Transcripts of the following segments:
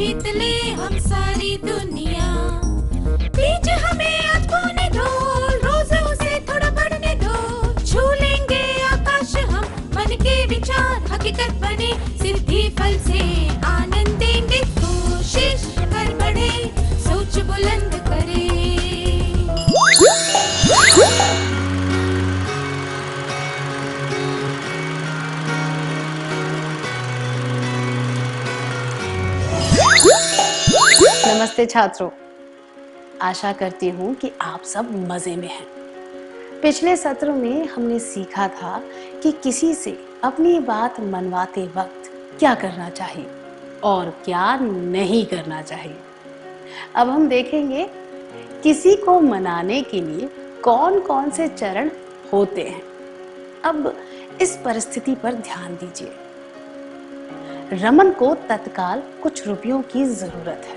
जीत ले हम सारी दुनिया। बीच हमें आज बोने दो, रोज उसे थोड़ा बढ़ने दो। छू लेंगे आकाश हम, मन के विचार हकीकत बने। सिद्धि फल से आनंद देंगे, कोशिश कर बढ़े, सोच बुलंद करे। नमस्ते छात्रों, आशा करती हूँ कि आप सब मज़े में हैं। पिछले सत्र में हमने सीखा था कि किसी से अपनी बात मनवाते वक्त क्या करना चाहिए और क्या नहीं करना चाहिए। अब हम देखेंगे किसी को मनाने के लिए कौन-कौन से चरण होते हैं। अब इस परिस्थिति पर ध्यान दीजिए। रमन को तत्काल कुछ रुपयों की जरूरत है।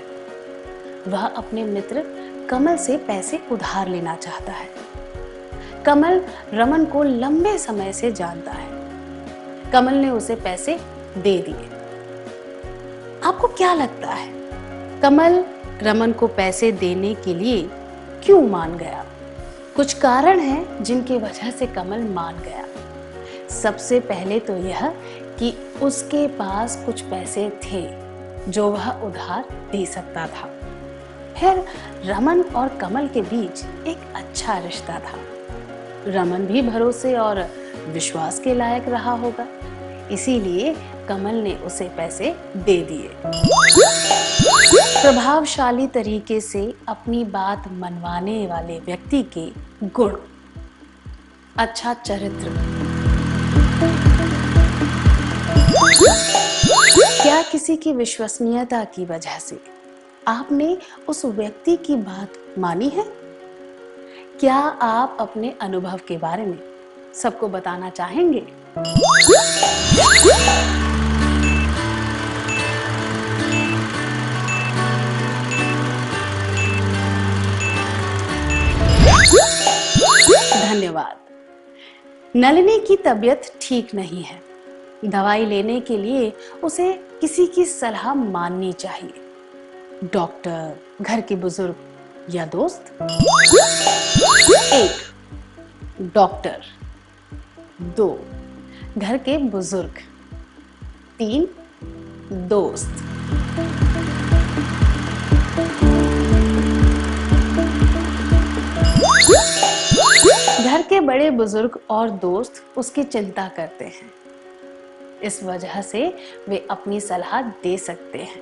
वह अपने मित्र कमल से पैसे उधार लेना चाहता है। कमल रमन को लंबे समय से जानता है। कमल ने उसे पैसे दे दिए। आपको क्या लगता है, कमल रमन को पैसे देने के लिए क्यों मान गया? कुछ कारण हैं जिनकी वजह से कमल मान गया। सबसे पहले तो यह कि उसके पास कुछ पैसे थे जो वह उधार दे सकता था। फिर रमन और कमल के बीच एक अच्छा रिश्ता था। रमन भी भरोसे और विश्वास के लायक रहा होगा, इसीलिए कमल ने उसे पैसे दे दिए। प्रभावशाली तरीके से अपनी बात मनवाने वाले व्यक्ति के गुण: अच्छा चरित्र। क्या किसी की विश्वसनीयता की वजह से आपने उस व्यक्ति की बात मानी है? क्या आप अपने अनुभव के बारे में सबको बताना चाहेंगे? धन्यवाद। नलिनी की तबीयत ठीक नहीं है। दवाई लेने के लिए उसे किसी की सलाह माननी चाहिए। डॉक्टर, घर के बुजुर्ग या दोस्त? 1. डॉक्टर। 2. घर के बुजुर्ग। 3. दोस्त। घर के बड़े बुजुर्ग और दोस्त उसकी चिंता करते हैं। इस वजह से वे अपनी सलाह दे सकते हैं,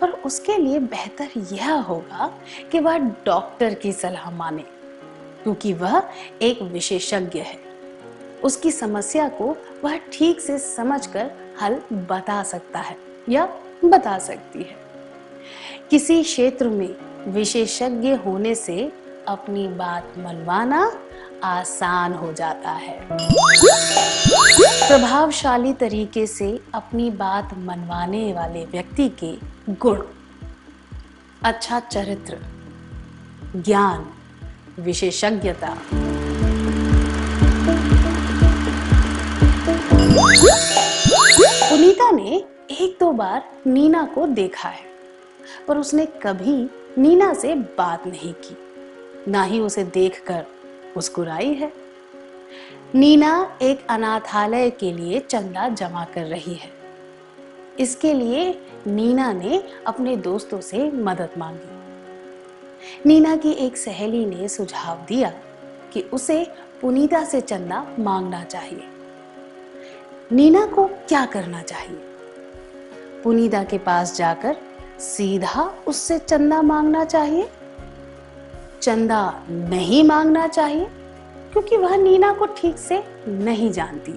पर उसके लिए बेहतर यह होगा कि वह डॉक्टर की सलाह माने, क्योंकि वह एक विशेषज्ञ है। उसकी समस्या को वह ठीक से समझकर हल बता सकता है या बता सकती है। किसी क्षेत्र में विशेषज्ञ होने से अपनी बात मनवाना आसान हो जाता है। प्रभावशाली तरीके से अपनी बात मनवाने वाले व्यक्ति के गुण: अच्छा चरित्र, ज्ञान, विशेषज्ञता। पुनीता ने 1-2 बार नीना को देखा है, पर उसने कभी नीना से बात नहीं की, ना ही उसे देखकर मुस्कुराई है। नीना एक अनाथालय के लिए चंदा जमा कर रही है। इसके लिए नीना ने अपने दोस्तों से मदद मांगी। नीना की एक सहेली ने सुझाव दिया कि उसे पुनीता से चंदा मांगना चाहिए। नीना को क्या करना चाहिए? पुनीता के पास जाकर सीधा उससे चंदा मांगना चाहिए? चंदा नहीं मांगना चाहिए, क्योंकि वह नीना को ठीक से नहीं जानती।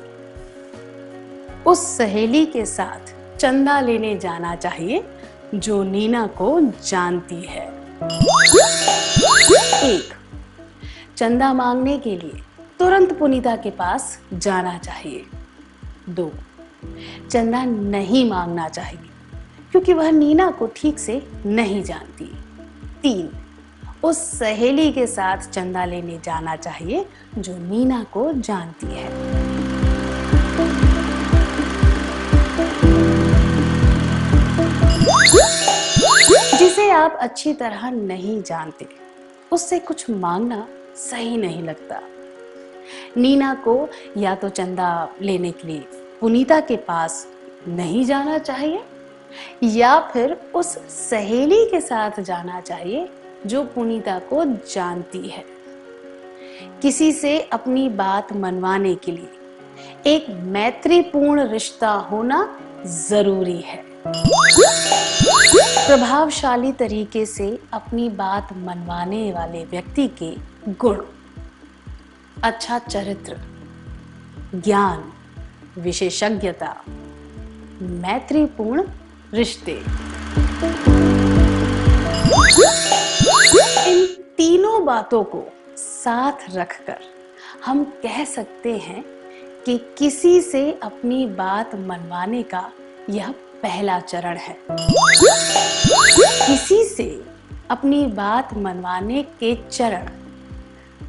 उस सहेली के साथ चंदा लेने जाना चाहिए जो नीना को जानती है। 1. चंदा मांगने के लिए तुरंत पुनीता के पास जाना चाहिए। 2. चंदा नहीं मांगना चाहिए, क्योंकि वह नीना को ठीक से नहीं जानती। 3. उस सहेली के साथ चंदा लेने जाना चाहिए जो नीना को जानती है। आप अच्छी तरह नहीं जानते उससे कुछ मांगना सही नहीं लगता। नीना को या तो चंदा लेने के लिए पुनीता के पास नहीं जाना चाहिए या फिर उस सहेली के साथ जाना चाहिए जो पुनीता को जानती है। किसी से अपनी बात मनवाने के लिए एक मैत्रीपूर्ण रिश्ता होना जरूरी है। प्रभावशाली तरीके से अपनी बात मनवाने वाले व्यक्ति के गुण: अच्छा चरित्र, ज्ञान, विशेषज्ञता, मैत्रीपूर्ण रिश्ते। इन तीनों बातों को साथ रखकर हम कह सकते हैं कि किसी से अपनी बात मनवाने का यह पहला चरण है। किसी से अपनी बात मनवाने के चरण: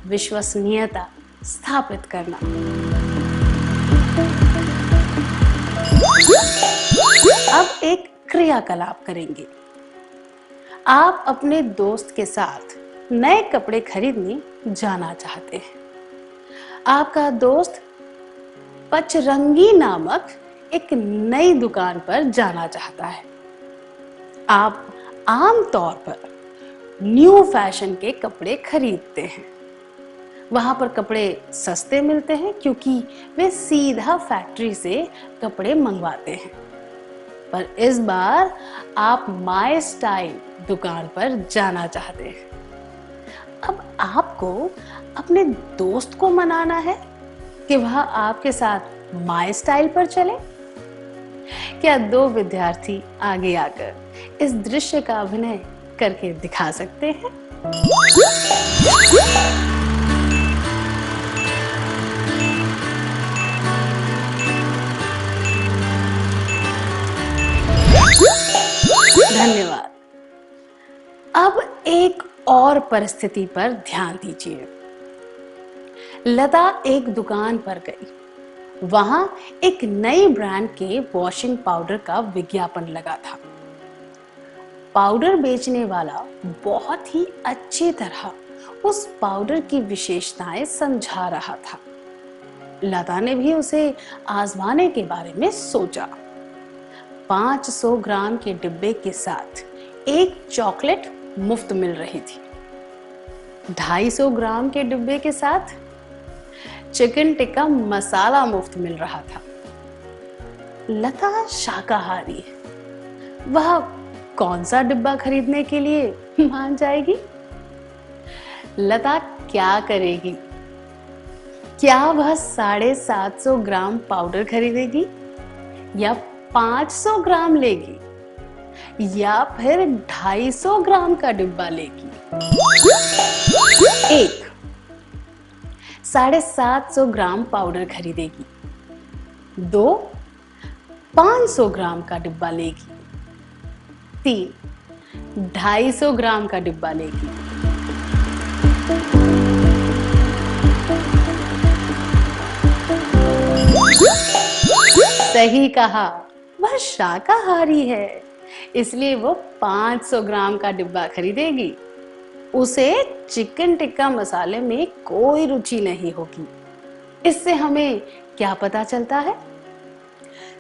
विश्वसनीयता स्थापित करना। अब एक क्रियाकलाप करेंगे। आप अपने दोस्त के साथ नए कपड़े खरीदने जाना चाहते हैं। आपका दोस्त पचरंगी नामक एक नई दुकान पर जाना चाहता है। आप आमतौर पर न्यू फैशन के कपड़े खरीदते हैं। वहां पर कपड़े सस्ते मिलते हैं क्योंकि वे सीधा फैक्ट्री से कपड़े मंगवाते हैं। पर इस बार आप माय स्टाइल दुकान पर जाना चाहते हैं। अब आपको अपने दोस्त को मनाना है कि वह आपके साथ माय स्टाइल पर चले। क्या दो विद्यार्थी आगे आकर इस दृश्य का अभिनय करके दिखा सकते हैं? धन्यवाद। अब एक और परिस्थिति पर ध्यान दीजिए। लता एक दुकान पर गई। वहां एक नई ब्रांड के वॉशिंग पाउडर का विज्ञापन लगा था। पाउडर बेचने वाला बहुत ही अच्छी तरह उस पाउडर की विशेषताएं समझा रहा था। लता ने भी उसे आजमाने के बारे में सोचा। 500 ग्राम के डिब्बे के साथ एक चॉकलेट मुफ्त मिल रही थी। 250 ग्राम के डिब्बे के साथ चिकन टिक्का मसाला मुफ्त मिल रहा था। लता शाकाहारी है। वह कौन सा डिब्बा खरीदने के लिए मान जाएगी? लता क्या करेगी? क्या वह 750 ग्राम पाउडर खरीदेगी या 500 ग्राम लेगी या फिर 250 ग्राम का डिब्बा लेगी? 1. 750 ग्राम पाउडर खरीदेगी। 2. 500 ग्राम का डिब्बा लेगी। 3. 250 ग्राम का डिब्बा लेगी। सही कहा, वह शाकाहारी है, इसलिए वो 500 ग्राम का डिब्बा खरीदेगी। उसे चिकन टिक्का मसाले में कोई रुचि नहीं होगी। इससे हमें क्या पता चलता है?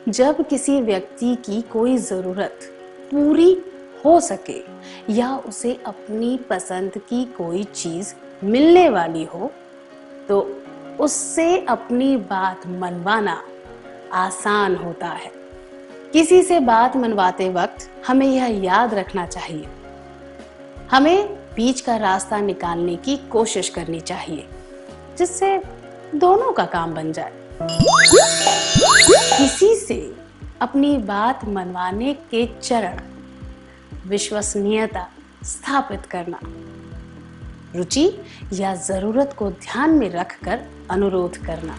जब किसी व्यक्ति की कोई जरूरत पूरी हो सके या उसे अपनी पसंद की कोई चीज मिलने वाली हो तो उससे अपनी बात मनवाना आसान होता है। किसी से बात मनवाते वक्त हमें यह याद रखना चाहिए, हमें बीच का रास्ता निकालने की कोशिश करनी चाहिए जिससे दोनों का काम बन जाए। किसी से अपनी बात मनवाने के चरण: विश्वसनीयता स्थापित करना, रुचि या जरूरत को ध्यान में रखकर अनुरोध करना।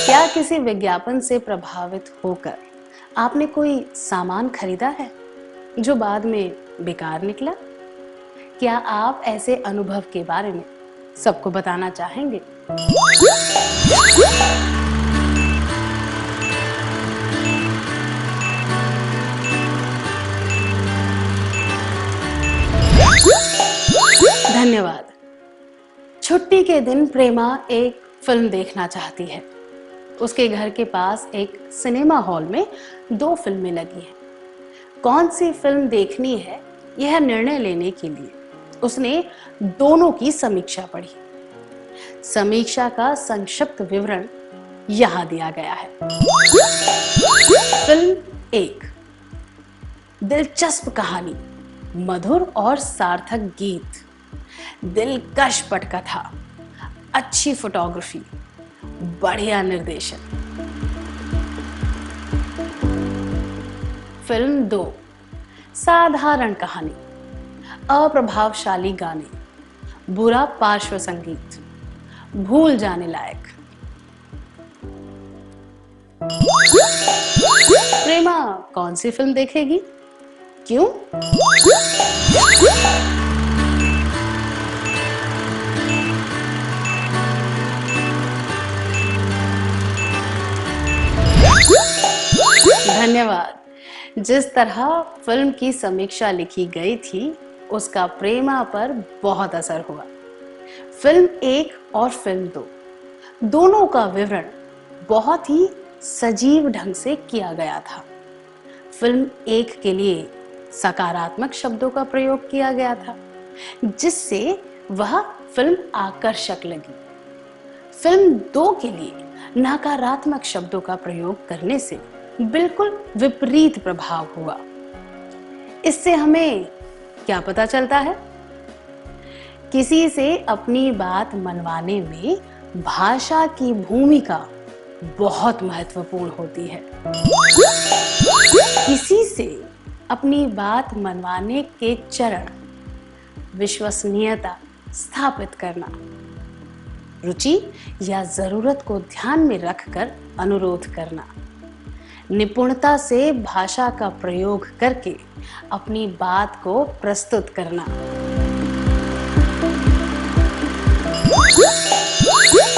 क्या किसी विज्ञापन से प्रभावित होकर आपने कोई सामान खरीदा है जो बाद में बेकार निकला? क्या आप ऐसे अनुभव के बारे में सबको बताना चाहेंगे? छुट्टी के दिन प्रेमा एक फिल्म देखना चाहती है। उसके घर के पास एक सिनेमा हॉल में 2 फिल्में लगी हैं। कौन सी फिल्म देखनी है यह निर्णय लेने के लिए उसने दोनों की समीक्षा पढ़ी। समीक्षा का संक्षिप्त विवरण यहां दिया गया है। फिल्म 1, दिलचस्प कहानी, मधुर और सार्थक गीत, दिलकश पटकथा, अच्छी फोटोग्राफी, बढ़िया निर्देशन। फिल्म 2, साधारण कहानी, अप्रभावशाली गाने, बुरा पार्श्व संगीत, भूल जाने लायक। प्रेमा कौन सी फिल्म देखेगी? क्यों? धन्यवाद। जिस तरह फिल्म की समीक्षा लिखी गई थी उसका प्रेमा पर बहुत असर हुआ। फिल्म 1 और फिल्म 2 दोनों का विवरण बहुत ही सजीव ढंग से किया गया था। फिल्म 1 के लिए सकारात्मक शब्दों का प्रयोग किया गया था जिससे वह फिल्म आकर्षक लगी। फिल्म 2 के लिए नकारात्मक शब्दों का प्रयोग करने से बिल्कुल विपरीत प्रभाव हुआ। इससे हमें क्या पता चलता है? किसी से अपनी बात मनवाने में भाषा की भूमिका बहुत महत्वपूर्ण होती है। किसी से अपनी बात मनवाने के चरण, विश्वसनीयता स्थापित करना, रुचि या जरूरत को ध्यान में रखकर अनुरोध करना, निपुणता से भाषा का प्रयोग करके अपनी बात को प्रस्तुत करना।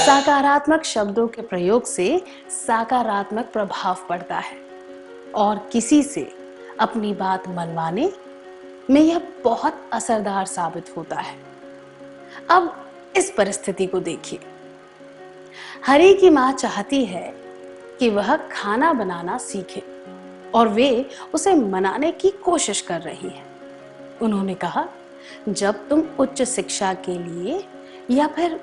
सकारात्मक शब्दों के प्रयोग से सकारात्मक प्रभाव पड़ता है और किसी से अपनी बात मनवाने में यह बहुत असरदार साबित होता है। अब इस परिस्थिति को देखिए। हरी की मां चाहती है कि वह खाना बनाना सीखे और वे उसे मनाने की कोशिश कर रही है। उन्होंने कहा, जब तुम उच्च शिक्षा के लिए या फिर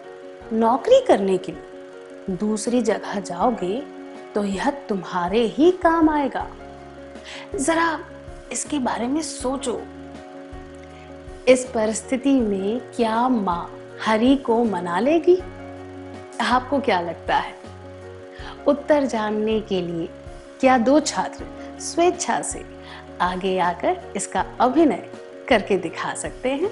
नौकरी करने के लिए दूसरी जगह जाओगे तो यह तुम्हारे ही काम आएगा। जरा इसके बारे में सोचो। इस परिस्थिति में क्या मां हरी को मना लेगी? आपको क्या लगता है? उत्तर जानने के लिए क्या 2 छात्र स्वेच्छा से आगे आकर इसका अभिनय करके दिखा सकते हैं?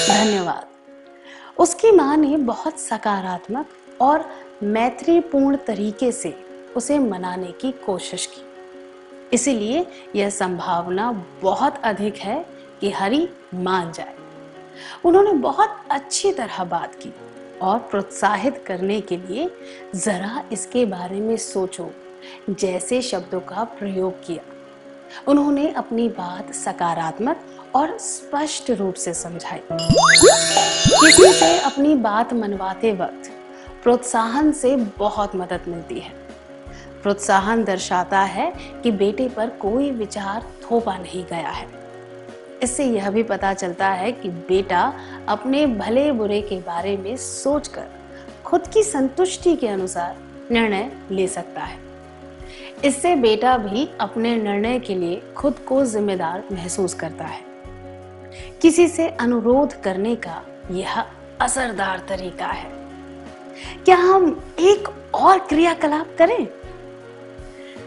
धन्यवाद। उसकी मां ने बहुत सकारात्मक और मैत्रीपूर्ण तरीके से उसे मनाने की कोशिश की। इसीलिए यह संभावना बहुत अधिक है कि हरी मान जाए। उन्होंने बहुत अच्छी तरह बात की और प्रोत्साहित करने के लिए जरा इसके बारे में सोचो जैसे शब्दों का प्रयोग किया। उन्होंने अपनी बात सकारात्मक और स्पष्ट रूप से समझाई। किसी से अपनी बात मनवाते वक्त प्रोत्साहन से बहुत मदद मिलती है। प्रोत्साहन दर्शाता है कि बेटे पर कोई विचार थोपा नहीं गया है। इससे यह भी पता चलता है कि बेटा अपने भले बुरे के बारे में सोचकर खुद की संतुष्टि के अनुसार निर्णय ले सकता है। इससे बेटा भी अपने निर्णय के लिए खुद को जिम्मेदार महसूस करता है। किसी से अनुरोध करने का यह असरदार तरीका है। क्या हम एक और क्रियाकलाप करें?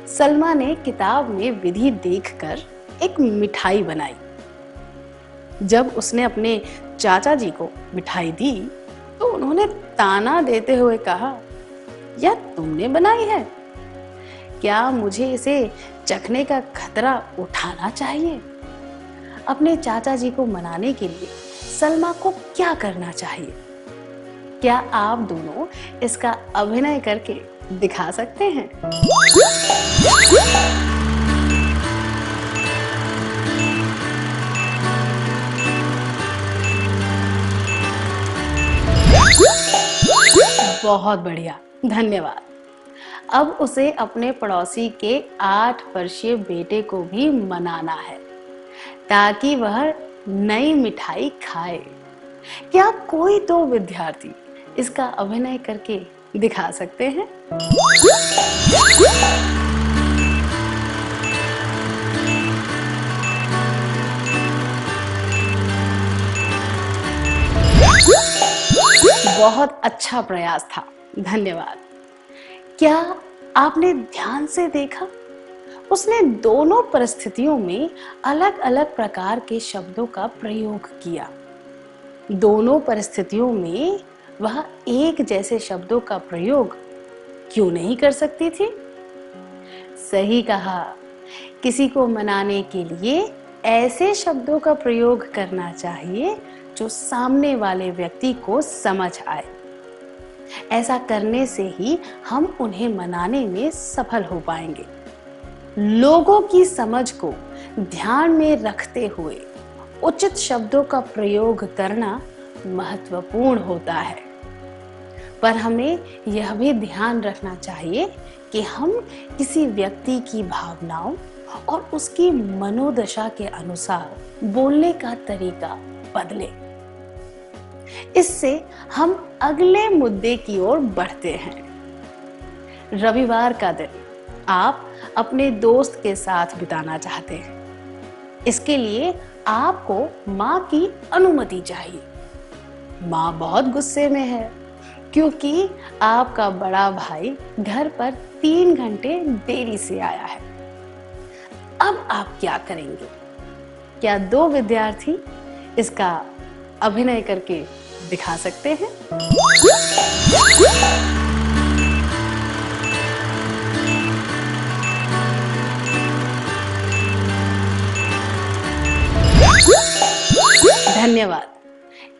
सलमा ने किताब में विधि देखकर एक मिठाई बनाई। जब उसने अपने चाचा जी को मिठाई दी तो उन्होंने ताना देते हुए कहा, यह तुमने बनाई है? क्या मुझे इसे चखने का खतरा उठाना चाहिए? अपने चाचा जी को मनाने के लिए सलमा को क्या करना चाहिए? क्या आप दोनों इसका अभिनय करके दिखा सकते हैं? बहुत बढ़िया, धन्यवाद। अब उसे अपने पड़ोसी के 8 वर्षीय बेटे को भी मनाना है ताकि वह नई मिठाई खाए। क्या कोई 2 विद्यार्थी इसका अभिनय करके दिखा सकते हैं? बहुत अच्छा प्रयास था, धन्यवाद। क्या आपने ध्यान से देखा? उसने दोनों परिस्थितियों में अलग-अलग प्रकार के शब्दों का प्रयोग किया। दोनों परिस्थितियों में वह एक जैसे शब्दों का प्रयोग क्यों नहीं कर सकती थी? सही कहा, किसी को मनाने के लिए ऐसे शब्दों का प्रयोग करना चाहिए जो सामने वाले व्यक्ति को समझ आए। ऐसा करने से ही हम उन्हें मनाने में सफल हो पाएंगे। लोगों की समझ को ध्यान में रखते हुए उचित शब्दों का प्रयोग करना महत्वपूर्ण होता है। पर हमें यह भी ध्यान रखना चाहिए कि हम किसी व्यक्ति की भावनाओं और उसकी मनोदशा के अनुसार बोलने का तरीका बदलें। इससे हम अगले मुद्दे की ओर बढ़ते हैं। रविवार का दिन आप अपने दोस्त के साथ बिताना चाहते हैं। इसके लिए आपको माँ की अनुमति चाहिए। माँ बहुत गुस्से में है क्योंकि आपका बड़ा भाई घर पर 3 घंटे देरी से आया है। अब आप क्या करेंगे? क्या 2 विद्यार्थी इसका अभिनय करके दिखा सकते हैं? धन्यवाद।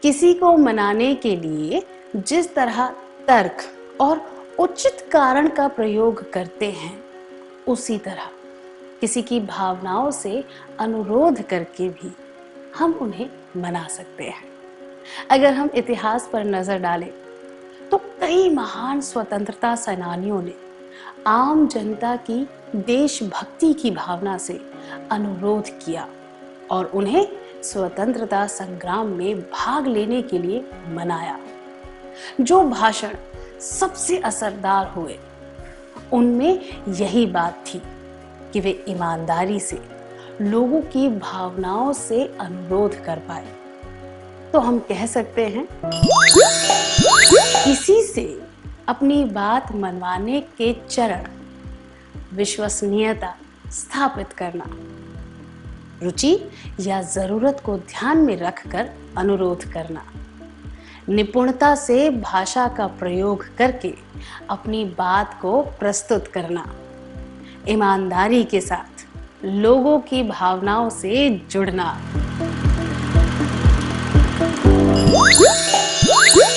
किसी को मनाने के लिए जिस तरह तर्क और उचित कारण का प्रयोग करते हैं, उसी तरह किसी की भावनाओं से अनुरोध करके भी हम उन्हें मना सकते हैं। अगर हम इतिहास पर नजर डालें तो कई महान स्वतंत्रता सेनानियों ने आम जनता की देशभक्ति की भावना से अनुरोध किया और उन्हें स्वतंत्रता संग्राम में भाग लेने के लिए मनाया। जो भाषण सबसे असरदार हुए, उनमें यही बात थी कि वे ईमानदारी से लोगों की भावनाओं से अनुरोध कर पाए। तो हम कह सकते हैं, किसी से अपनी बात मनवाने के चरण: विश्वसनीयता स्थापित करना, रुचि या जरूरत को ध्यान में रखकर अनुरोध करना, निपुणता से भाषा का प्रयोग करके अपनी बात को प्रस्तुत करना, ईमानदारी के साथ लोगों की भावनाओं से जुड़ना।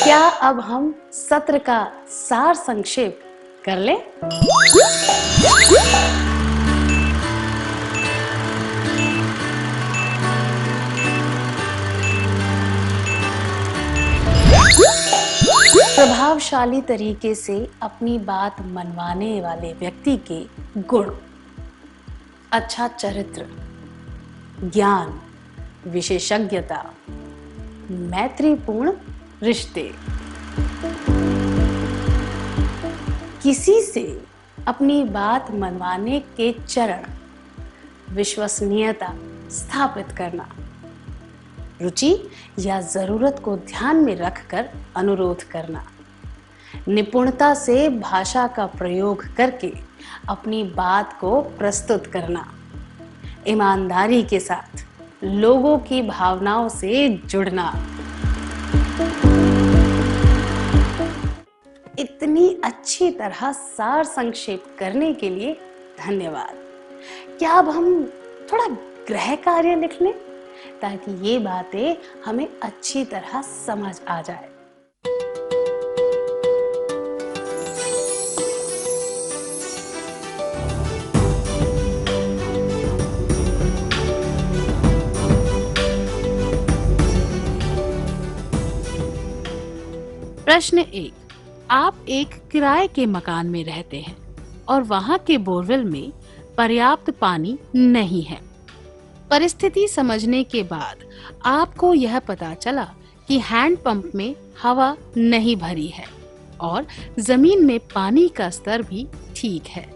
क्या अब हम सत्र का सार संक्षेप कर लें? प्रभावशाली तरीके से अपनी बात मनवाने वाले व्यक्ति के गुण: अच्छा चरित्र, ज्ञान, विशेषज्ञता, मैत्रीपूर्ण रिश्ते। किसी से अपनी बात मनवाने के चरण: विश्वसनीयता स्थापित करना, रुचि या जरूरत को ध्यान में रखकर अनुरोध करना, निपुणता से भाषा का प्रयोग करके अपनी बात को प्रस्तुत करना, ईमानदारी के साथ लोगों की भावनाओं से जुड़ना। इतनी अच्छी तरह सार संक्षेप करने के लिए धन्यवाद। क्या अब हम थोड़ा गृह कार्य लिख लें ताकि ये बातें हमें अच्छी तरह समझ आ जाए। प्रश्न 1। आप एक किराए के मकान में रहते हैं और वहां के बोरवेल में पर्याप्त पानी नहीं है। परिस्थिति समझने के बाद आपको यह पता चला कि हैंडपंप में हवा नहीं भरी है और जमीन में पानी का स्तर भी ठीक है।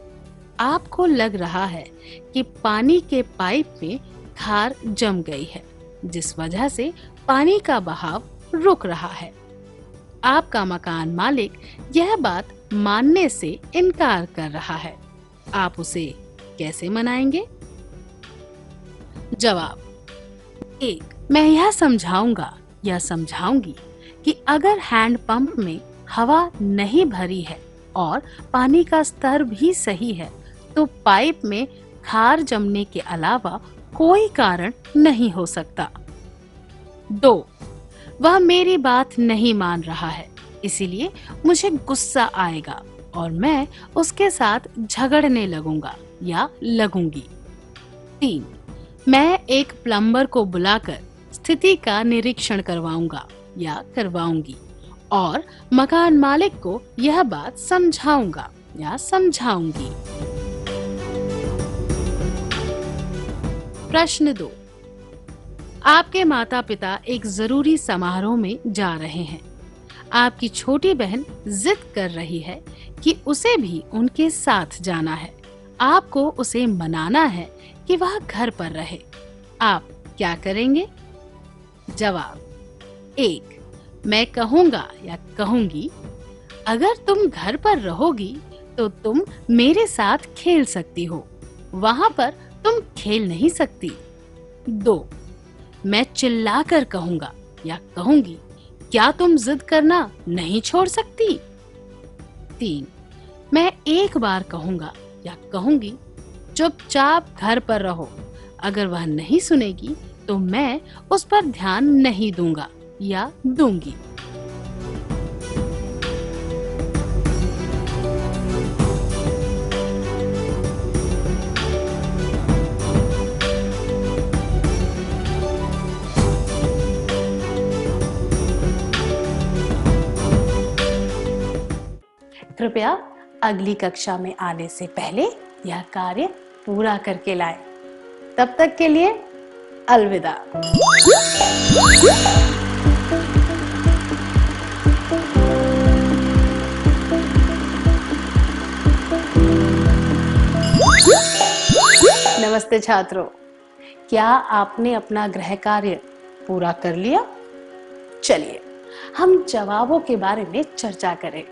आपको लग रहा है कि पानी के पाइप में खार जम गई है, जिस वजह से पानी का बहाव रुक रहा है। आपका मकान मालिक यह बात मानने से इनकार कर रहा है। आप उसे कैसे मनाएंगे? जवाब 1। मैं यह समझाऊंगा या समझाऊंगी कि अगर हैंडपंप में हवा नहीं भरी है और पानी का स्तर भी सही है तो पाइप में खार जमने के अलावा कोई कारण नहीं हो सकता। 2। वह मेरी बात नहीं मान रहा है, इसीलिए मुझे गुस्सा आएगा और मैं उसके साथ झगड़ने लगूंगा या लगूंगी। 3। मैं एक प्लम्बर को बुलाकर स्थिति का निरीक्षण करवाऊंगा या करवाऊंगी और मकान मालिक को यह बात समझाऊंगा या समझाऊंगी। प्रश्न 2। आपके माता पिता एक जरूरी समारोह में जा रहे हैं। आपकी छोटी बहन जिद कर रही है कि उसे भी उनके साथ जाना है। आपको उसे मनाना है कि वह घर पर रहे। आप क्या करेंगे? जवाब 1। मैं कहूंगा या कहूंगी, अगर तुम घर पर रहोगी तो तुम मेरे साथ खेल सकती हो, वहां पर तुम खेल नहीं सकती। 2। मैं चिल्लाकर कहूंगा या कहूंगी, क्या तुम जिद करना नहीं छोड़ सकती? 3। मैं एक बार कहूंगा या कहूंगी, चुपचाप घर पर रहो। अगर वह नहीं सुनेगी तो मैं उस पर ध्यान नहीं दूंगा या दूंगी। कृपया अगली कक्षा में आने से पहले यह कार्य पूरा करके लाएं। तब तक के लिए अलविदा। नमस्ते छात्रों, क्या आपने अपना गृह कार्य पूरा कर लिया? चलिए हम जवाबों के बारे में चर्चा करें।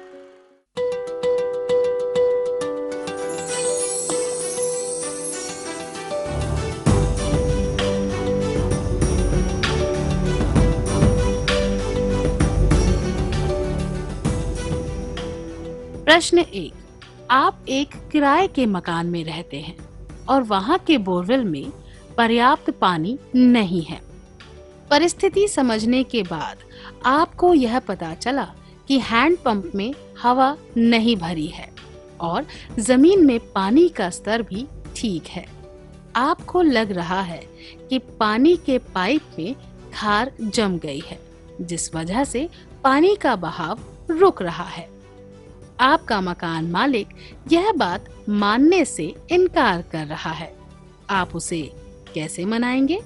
प्रश्न 1। आप एक किराए के मकान में रहते हैं और वहां के बोरवेल में पर्याप्त पानी नहीं है। परिस्थिति समझने के बाद आपको यह पता चला कि हैंडपंप में हवा नहीं भरी है और जमीन में पानी का स्तर भी ठीक है। आपको लग रहा है कि पानी के पाइप में खार जम गई है, जिस वजह से पानी का बहाव रुक रहा है। आपका मकान मालिक यह बात मानने से इनकार कर रहा है। आप उसे कैसे मनाएंगे?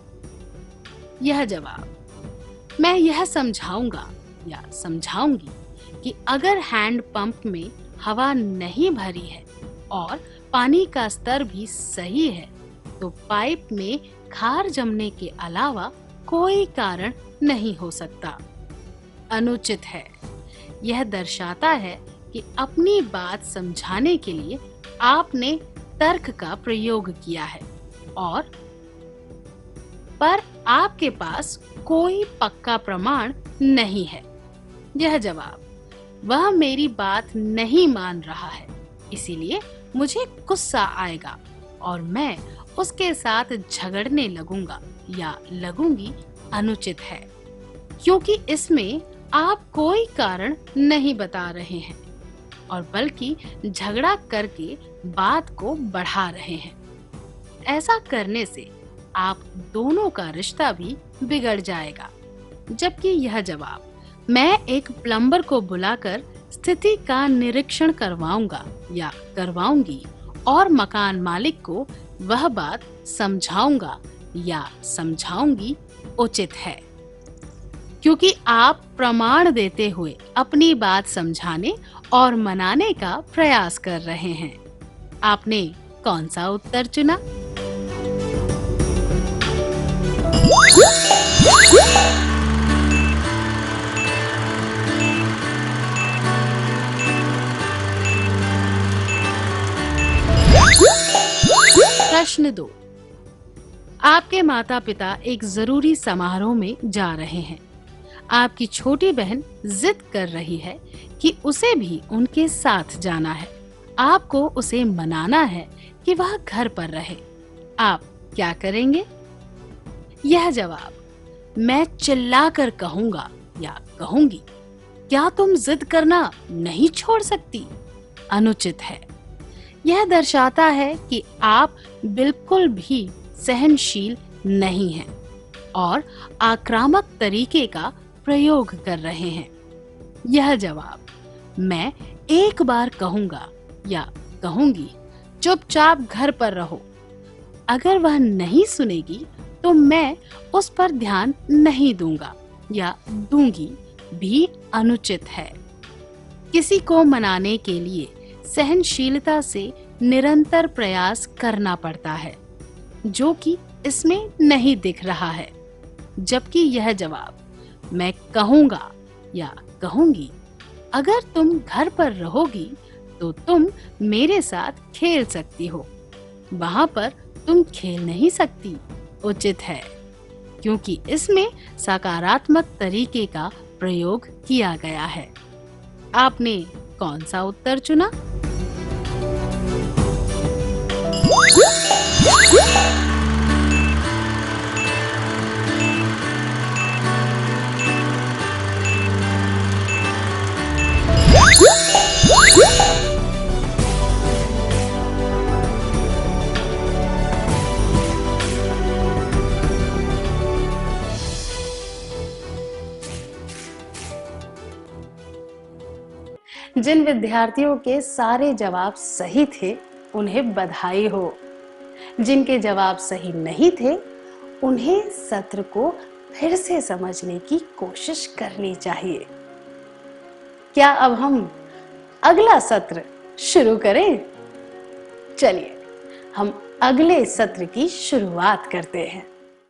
यह जवाब, मैं यह समझाऊंगा या समझाऊंगी कि अगर हैंडपंप में हवा नहीं भरी है और पानी का स्तर भी सही है तो पाइप में खार जमने के अलावा कोई कारण नहीं हो सकता। अनुचित है। यह दर्शाता है कि अपनी बात समझाने के लिए आपने तर्क का प्रयोग किया है और पर आपके पास कोई पक्का प्रमाण नहीं है। यह जवाब, वह मेरी बात नहीं मान रहा है, इसीलिए मुझे गुस्सा आएगा और मैं उसके साथ झगड़ने लगूंगा या लगूंगी, अनुचित है, क्योंकि इसमें आप कोई कारण नहीं बता रहे हैं और बल्कि झगड़ा करके बात को बढ़ा रहे हैं। ऐसा करने से आप दोनों का रिश्ता भी बिगड़ जाएगा। जबकि यह जवाब, मैं एक प्लम्बर को बुलाकर स्थिति का निरीक्षण करवाऊंगा या करवाऊंगी और मकान मालिक को वह बात समझाऊंगा या समझाऊंगी उचित है, क्योंकि आप प्रमाण देते हुए अपनी बात समझाने और मनाने का प्रयास कर रहे हैं। आपने कौन सा उत्तर चुना? प्रश्न 2। आपके माता पिता एक जरूरी समारोह में जा रहे हैं। आपकी छोटी बहन जिद कर रही है कि उसे भी उनके साथ जाना है। आपको उसे मनाना है कि वह घर पर रहे। आप क्या करेंगे? यह जवाब मैं चिल्लाकर कहूंगा या कहूंगी, क्या तुम जिद करना नहीं छोड़ सकती, अनुचित है। यह दर्शाता है कि आप बिल्कुल भी सहनशील नहीं हैं और आक्रामक तरीके का प्रयोग कर रहे हैं। यह जवाब मैं एक बार कहूंगा या कहूंगी, चुपचाप घर पर रहो, अगर वह नहीं सुनेगी तो मैं उस पर ध्यान नहीं दूंगा या दूंगी भी अनुचित है। किसी को मनाने के लिए सहनशीलता से निरंतर प्रयास करना पड़ता है, जो कि इसमें नहीं दिख रहा है। जबकि यह जवाब मैं कहूंगा या कहूंगी, अगर तुम घर पर रहोगी तो तुम मेरे साथ खेल सकती हो, वहां पर तुम खेल नहीं सकती, उचित है, क्योंकि इसमें सकारात्मक तरीके का प्रयोग किया गया है। आपने कौन सा उत्तर चुना? जिन विद्यार्थियों के सारे जवाब सही थे उन्हें बधाई हो। जिनके जवाब सही नहीं थे उन्हें सत्र को फिर से समझने की कोशिश करनी चाहिए। क्या अब हम अगला सत्र शुरू करें? चलिए हम अगले सत्र की शुरुआत करते हैं।